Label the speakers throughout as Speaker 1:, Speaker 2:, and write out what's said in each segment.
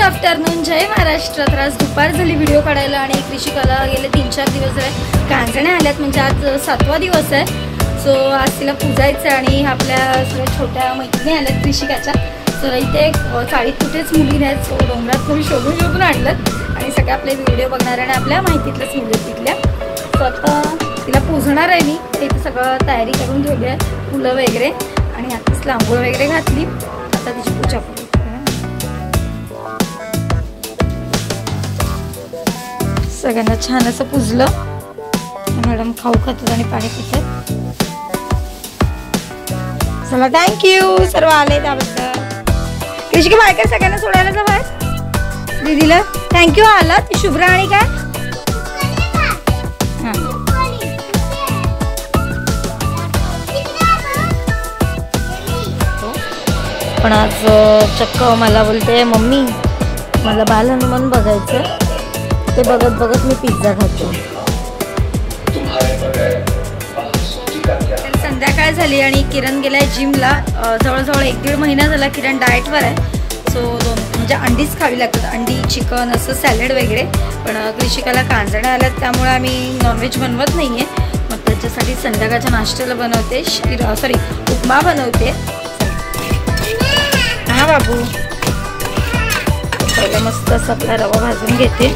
Speaker 1: Afternoon, जय महाराष्ट्र. तर आज दुपार झाली व्हिडिओ काढायला आणि कृषिकाला गेले 3-4 दिवस झाले कांजण्या आल्यात, म्हणजे आज 7वा दिवस आहे. सो आज तिला पूजायचं आणि आपल्या सगळ्या छोट्या मैत्रिणी आल्यात कृषिकाच्या. तर इथे चाळीत कुठेच मुली नाहीत, सो डोंगरात थोडी शोधून आणलं आणि सगळे आपले व्हिडिओ बघणार आणि आपल्या माहितीतल्याच मुली तिथल्या. सो आता तिला पूजणार आहे मी. इथे सगळं तयारी करून ठेवली आहे, फुलं वगैरे, आणि आताच आंघोळ वगैरे घातली. आता तिची पूजा करू. सगळ्यांना छान असं पुजलं. मॅडम खाऊ खातात आणि पाणी पितात. चला, थँक्यू सर्व आले त्याबद्दल. कृषिका बाय काय सगळ्यांना सोडायला जावं दीदीला. थँक्यू आला. ती शुभ्रा आणि काय पण आज चक्क मला बोलते, मम्मी मला बाल हनुमान बघायचं. ते बघत बघत मी पिझ्झा खातो. संध्याकाळ झाली आणि किरण गेलाय जिमला. जवळजवळ 1-1.5 महिना झाला किरण डाएटवर आहे. सो म्हणजे अंडीच खावी लागतात, अंडी, चिकन, असं सॅलड वगैरे. पण कृषिकाला कांजण्या आल्यात त्यामुळे आम्ही नॉनव्हेज बनवत नाही आहे. मग त्याच्यासाठी संध्याकाळच्या नाश्त्याला बनवते उपमा बनवते. हा बाबू, पहिला मस्त असं आपला रवा भाजून घेते.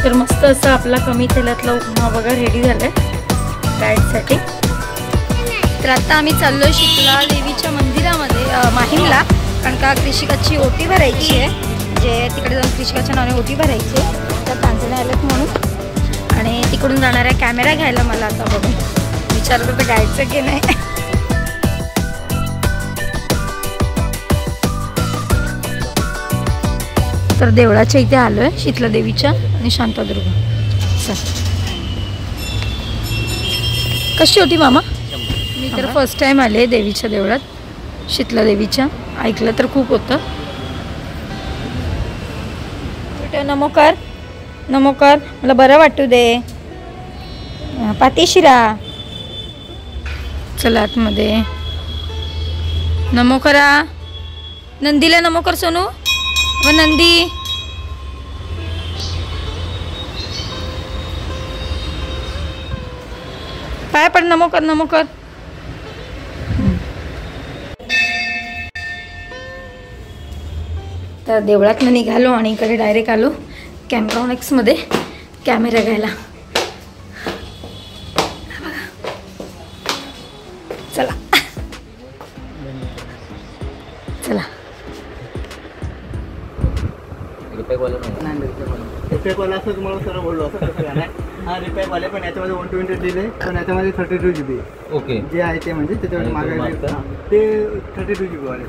Speaker 1: तर मस्त असं आपला कमी तेलातला उपमा बघा रेडी झालाय डाएटसाठी. तर आता आम्ही चाललोय शीतला देवीच्या मंदिरामध्ये माहीमला, कारण का कृषिकाची ओटी भरायची आहे. जे तिकडे जाऊन कृषिकाच्या नावाने ओटी भरायची आहे. तर कांजण्या आल्यात म्हणून. आणि तिकडून जाणारा कॅमेरा घ्यायला मला आता बघून विचार करतो घ्यायचं की नाही. तर देवळाच्या इथे आलोय, शीतला देवीच्या आणि शांतादुर्गा. कशी होती मामा? मी तर फर्स्ट टाइम आले देवीच्या देवळात, शीतला देवीच्या. ऐकलं तर खूप होतं. नमोकार नमोकार, मला बरं वाटू दे. पातीशिरा चला आतमध्ये. नमो करा नंदीला. नमो कर सोनू. व नंदी पाय पड. नमो कर नमो कर. तर देवळातनं निघालो आणि इकडे डायरेक्ट आलो कॅमेरॉनिक्स मध्ये कॅमेरा घ्यायला. चला चला.
Speaker 2: रिपॅकवाला असं तुम्हाला सर्व बोललो असं कसं काय नाही. हा रिपॅकवाले पण याच्यामध्ये 128 दिले, पण याच्यामध्ये 32 GB ओके जे आहे ते, म्हणजे त्याच्यामध्ये मागे ते 32 GB वाले.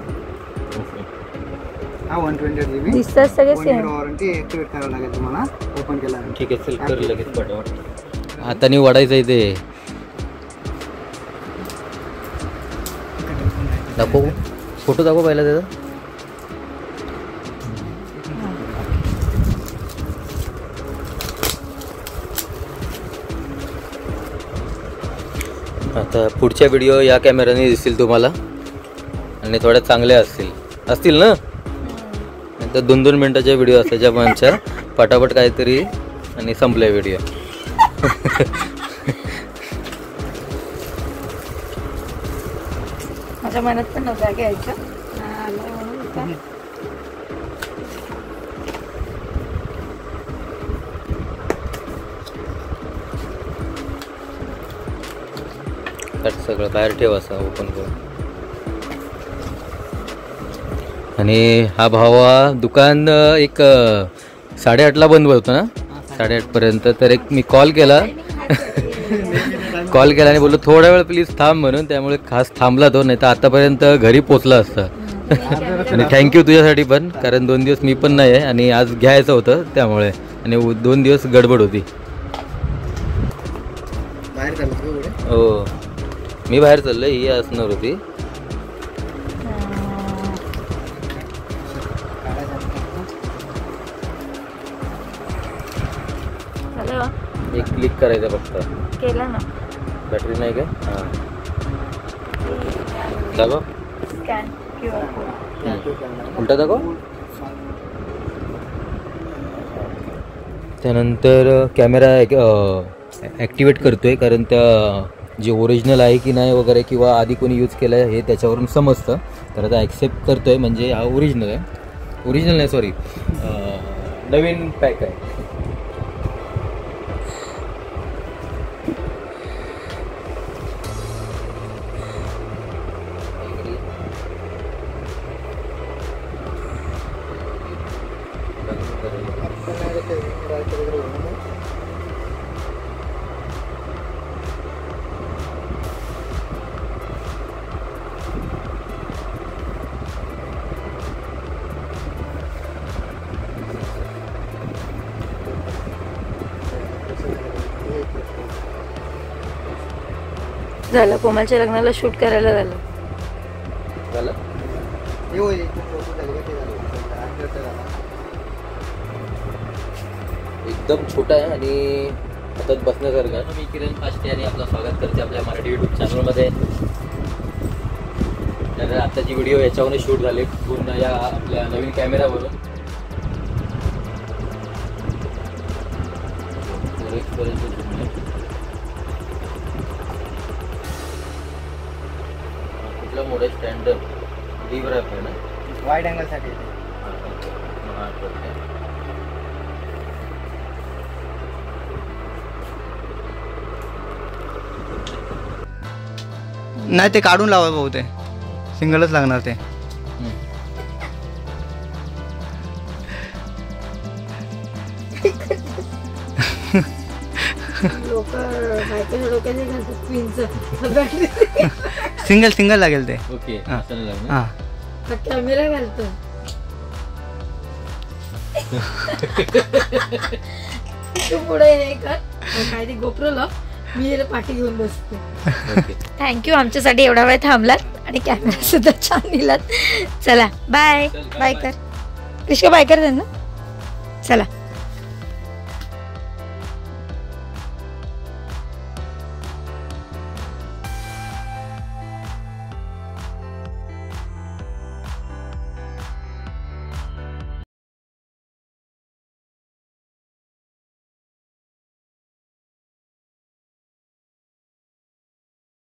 Speaker 2: हा 128 GB
Speaker 1: दिसतात सगळे सेम.
Speaker 2: वॉरंटी ऍक्टिवेट करावं लागेल तुम्हाला ओपन केला.
Speaker 3: ठीक आहे, चल कर लगेच पटापट. हाताने वाढायचं आहे ते. दाखव, फोटो दाखव पहिला त्याचा. आता पुढच्या व्हिडिओ या कॅमेऱ्याने दिसतील तुम्हाला आणि थोड्या चांगल्या असतील ना. नंतर 2-2 मिनिटाच्या व्हिडिओ असायच्या आमच्या, पटापट काहीतरी आणि संपल्या व्हिडिओ.
Speaker 1: माझ्या मनात पण नव्हता घ्यायचं.
Speaker 3: सगळं बाहेर ठेव असं ओपन करून. आणि हा भावा दुकान एक 8:30ला बंद होतं ना, 8:30 पर्यंत. तर एक मी कॉल केला आणि बोललो थोडा वेळ प्लीज थांब म्हणून. त्यामुळे खास थांबला तो, नाही तर आतापर्यंत घरी पोचला असता. आणि थँक्यू तुझ्यासाठी पण, कारण 2 दिवस मी पण नाही आहे आणि आज घ्यायचं होतं त्यामुळे, आणि 2 दिवस गडबड होती. हो, मी बाहेर चाललोय, ही असणार होती. एक क्लिक करायचं फक्त.
Speaker 1: केलं ना.
Speaker 3: बॅटरी नाही का? हां दाबा.
Speaker 1: Scan QR code.
Speaker 3: उलटा दाखव. त्यानंतर कॅमेरा ॲक्टिवेट करतोय, कारण त्या जे ओरिजिनल आहे की नाही वगैरे किंवा आधी कोणी यूज केलं आहे हे त्याच्यावरून समजतं. तर आता ॲक्सेप्ट करतोय म्हणजे हा ओरिजिनल आहे. ओरिजिनल नाही, सॉरी, नवीन पॅक आहे.
Speaker 1: झालं, कोमलच्या लग्नाला शूट करायला झालं.
Speaker 3: झालं. एकदम छोटा आहे आणि हातात बसण्यासारखं आहे. मी किरण पाष्टे आणि आपलं स्वागत करते आपल्या मराठी यूट्यूब चॅनलमध्ये. तर आताची व्हिडिओ याच्यावरून शूट झाले पूर्ण या आपल्या नवीन कॅमेरावरून. कुठला मोड आहे? स्टँडर्ड डी वर आहे ना,
Speaker 2: वाईड अँगलसाठी. नाही ते काढून लावा भाऊ, ते सिंगलच लागणार ते. सिंगल लागेल ते.
Speaker 3: ओके.
Speaker 2: हां
Speaker 1: कॅमेरा घालतो. तू पुढे हे कर, काय ते गोप्रो लाव, मी पाठी घेऊन बसते. थँक्यू, आमच्यासाठी एवढा वेळ थांबलात आणि कॅमेरा सुद्धा छान दिलात. चला बाय. बाय कर कृष्ण, बाय कर त्यांना. चला.